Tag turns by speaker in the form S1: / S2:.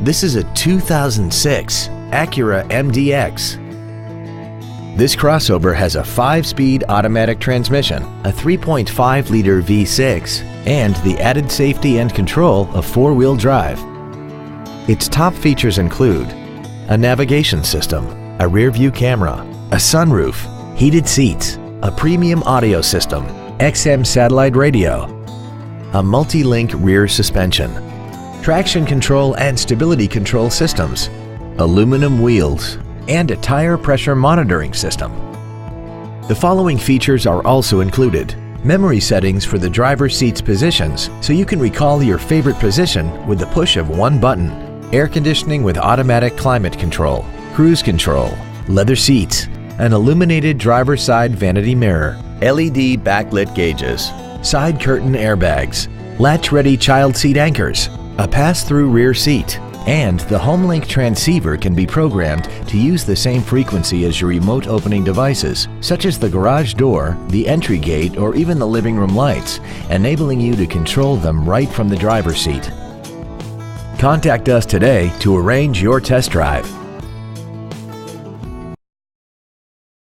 S1: This is a 2006 Acura MDX. This crossover has a 5-speed automatic transmission, a 3.5-liter V6, and the added safety and control of 4-wheel drive. Its top features include a navigation system, a rear-view camera, a sunroof, heated seats, a premium audio system, XM satellite radio, a multi-link rear suspension, traction control and stability control systems, aluminum wheels, and a tire pressure monitoring system. The following features are also included: memory settings for the driver's seat's positions so you can recall your favorite position with the push of one button, air conditioning with automatic climate control, cruise control, leather seats, an illuminated driver's side vanity mirror, LED backlit gauges, side curtain airbags, latch-ready child seat anchors, a pass-through rear seat, and the HomeLink transceiver can be programmed to use the same frequency as your remote opening devices, such as the garage door, the entry gate, or even the living room lights, enabling you to control them right from the driver's seat. Contact us today to arrange your test drive.